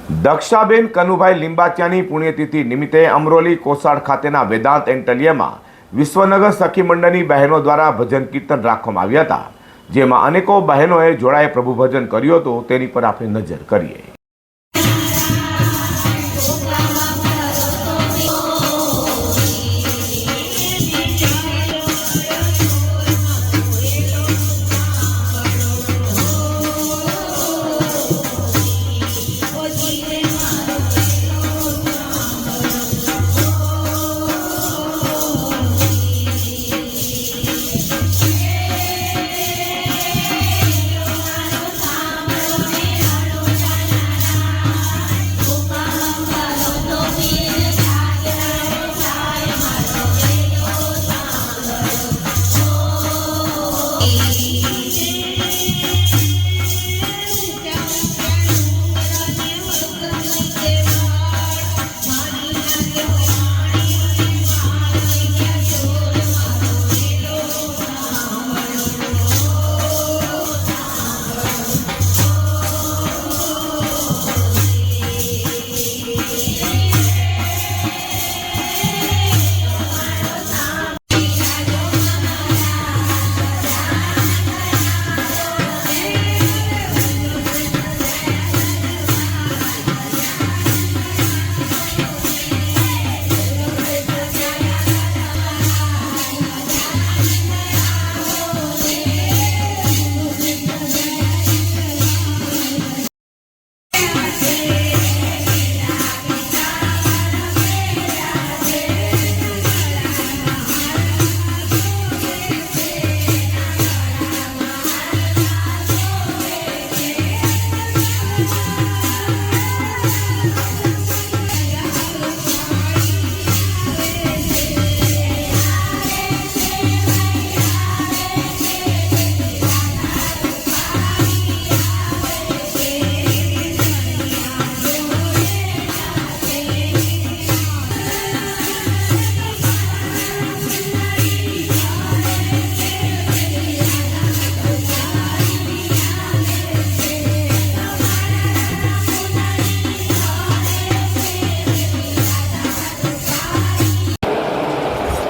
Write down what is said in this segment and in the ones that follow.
દક્ષાબેન કનુભાઈ લીંબાચિયાની પુણ્યતિથિ નિમિત્તે અમરોલી કોસાડ ખાતેના વેદાંત એન્ટલિયામાં વિશ્વનગર સખી મંડળની બહેનો દ્વારા ભજન કીર્તન રાખવામાં આવ્યા હતા, જેમાં અનેકો બહેનોએ જોડાએ પ્રભુ ભજન કર્યું હતું. તેની પર આપણે નજર કરીએ.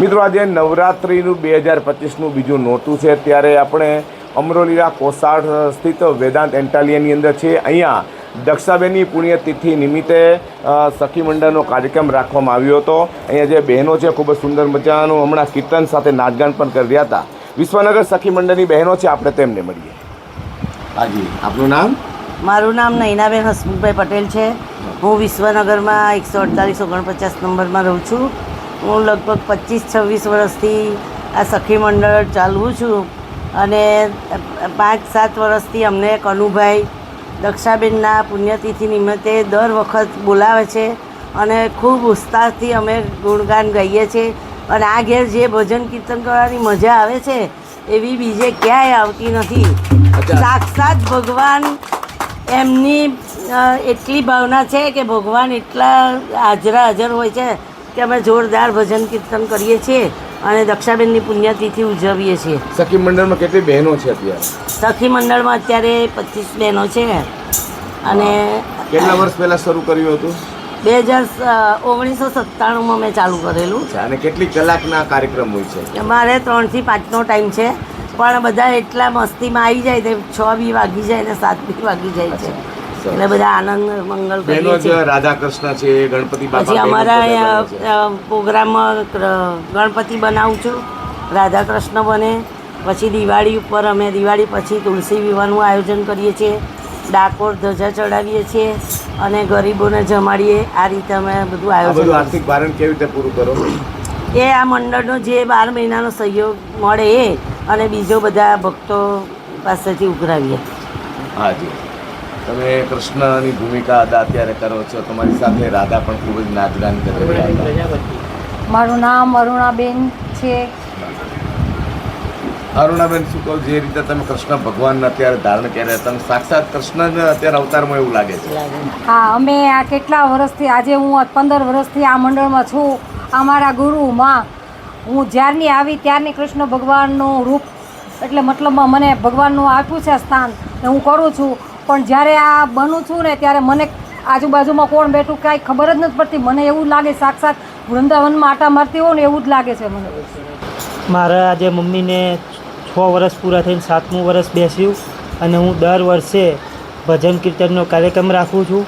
મિત્રો, આજે નવરાત્રિનું 2025નું બીજું નોરતું છે, ત્યારે આપણે અમરોલીના કોસાડ સ્થિત વેદાંત એન્ટાલિયાની અંદર છે. અહીંયા દક્ષાબેનની પુણ્યતિથિ નિમિત્તે સખી મંડળનો કાર્યક્રમ રાખવામાં આવ્યો હતો. અહીંયા જે બહેનો છે ખૂબ જ સુંદર મજાનું હમણાં કીર્તન સાથે નાચગાન પણ કરી રહ્યા હતા. વિશ્વનગર સખી મંડળની બહેનો છે, આપણે તેમને મળીએ. હાજી, આપનું નામ? મારું નામ નૈનાબેન હસમુખભાઈ પટેલ છે. હું વિશ્વનગરમાં 148-49 નંબરમાં રહું છું. હું લગભગ 25-26 વર્ષથી આ સખી મંડળ ચાલવું છું અને 5-7 વર્ષથી અમને કનુભાઈ દક્ષાબેનના પુણ્યતિથિ નિમિત્તે દર વખત બોલાવે છે અને ખૂબ ઉત્સાહથી અમે ગુણગાન ગાઈએ છીએ. અને આ ઘેર જે ભજન કીર્તન કરવાની મજા આવે છે એવી બીજે ક્યાંય આવતી નથી. સાક્ષાત ભગવાન, એમની એટલી ભાવના છે કે ભગવાન એટલા હાજર હોય છે કે અમે જોરદાર ભજન કીર્તન કરીએ છીએ અને દક્ષાબેનની પુણ્યતિથિ ઉજવીએ છીએ. સખી મંડળમાં કેટલી બહેનો છે અત્યારે? સખી મંડળમાં અત્યારે 25 બહેનો છે. અને કેટલા વર્ષ પહેલાં શરૂ કર્યું હતું? 1997માં મેં ચાલુ કરેલું છે. અને કેટલી કલાકના કાર્યક્રમ હોય છે? અમારે 3 થી 5નો ટાઈમ છે, પણ બધા એટલા મસ્તીમાં આવી જાય તે 6 બી વાગી જાય ને 7 બી વાગી જાય છે. એટલે બધા આનંદ મંગલ કરીએ છીએ. રાધા કૃષ્ણ છે, ગણપતિ બાપા. પછી અમારા પ્રોગ્રામમાં ગણપતિ બનાવું છું, રાધા કૃષ્ણ બને. પછી દિવાળી ઉપર અમે દિવાળી પછી તુલસી વિવાહનું આયોજન કરીએ છીએ, ડાકોર ધજા ચડાવીએ છીએ અને ગરીબોને જમાડીએ. આ રીતે અમે બધું આયોજન. આર્થિક ભારણ કેવી રીતે પૂરું કરો? એ આ મંડળનો જે 12 મહિનાનો સહયોગ મળે એ અને બીજો બધા ભક્તો પાસેથી ઉઘરાવીએ. હાજી, તમે કૃષ્ણની ભૂમિકા અદા અત્યારે કરો છો, તમારી સાથે રાધા પણ ખૂબ જ નાચગાન કરી રહ્યા હતા. મારું નામ અરુણાબેન છે. અરુણાબેન, શું કહો, જે રીતે તમે કૃષ્ણ ભગવાન અત્યારે ધારણ કર્યા, તમે સાક્ષાત કૃષ્ણ જ અત્યારે અવતારમાં એવું લાગે છે? હા, અમે આ કેટલા વર્ષથી, આજે હું 15 વર્ષથી આ મંડળમાં છું. અમારા ગુરુ માં, હું જ્યારની આવી ત્યારની કૃષ્ણ ભગવાનનું રૂપ, એટલે મતલબમાં મને ભગવાનનું આપ્યું છે સ્થાન ને હું કરું છું. પણ જ્યારે આ બનું છું ને ત્યારે મને આજુબાજુમાં કોણ બેઠું કાંઈ ખબર જ નથી પડતી. મને એવું લાગે સાક્ષાત વૃંદાવનમાં આટા મારતી હોય ને એવું જ લાગે છે મને. મારા આજે મમ્મીને 6 વર્ષ પૂરા થઈને 7મું વર્ષ બેસ્યું અને હું દર વર્ષે ભજન કીર્તનનો કાર્યક્રમ રાખું છું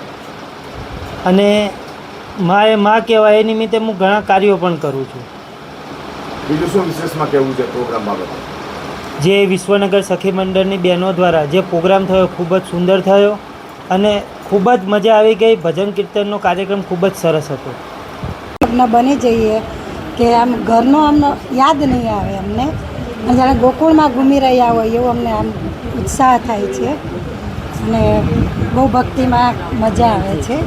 અને માં કહેવાય એ નિમિત્તે હું ઘણા કાર્યો પણ કરું છું. બીજું શું વિશેષમાં કહેવું છે પ્રોગ્રામ બાબતે? જે વિશ્વનગર સખી મંડળની બહેનો દ્વારા જે પ્રોગ્રામ થયો ખૂબ જ સુંદર થયો અને ખૂબ જ મજા આવી ગઈ. ભજન કીર્તનનો કાર્યક્રમ ખૂબ જ સરસ હતો. આપણે બની જઈએ કે આમ ઘરનો અમને યાદ નહીં આવે અમને, અને જાણે ગોકુળમાં ઘૂમી રહ્યા હોય એવું અમને આમ ઉત્સાહ થાય છે અને બહુ ભક્તિમાં મજા આવે છે.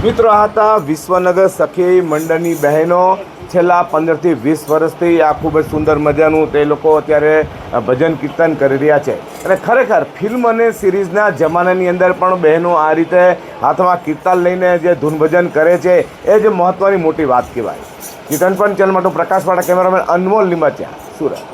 મિત્રો, આ હતા વિશ્વનગર સખી મંડળની બહેનો. છેલ્લા 15 થી 20 વર્ષથી આ ખૂબ જ સુંદર મજાનું તે લોકો અત્યારે ભજન કીર્તન કરી રહ્યા છે અને ખરેખર ફિલ્મ અને સિરીઝના જમાનાની અંદર પણ બહેનો આ રીતે હાથમાં કીર્તન લઈને જે ધૂન ભજન કરે છે એ જ મહત્ત્વની મોટી વાત કહેવાય. કીર્તન પણ ચેનલ માટે પ્રકાશવાળા કેમેરામેન અનમોલ લીંબાચિયા, સુરત.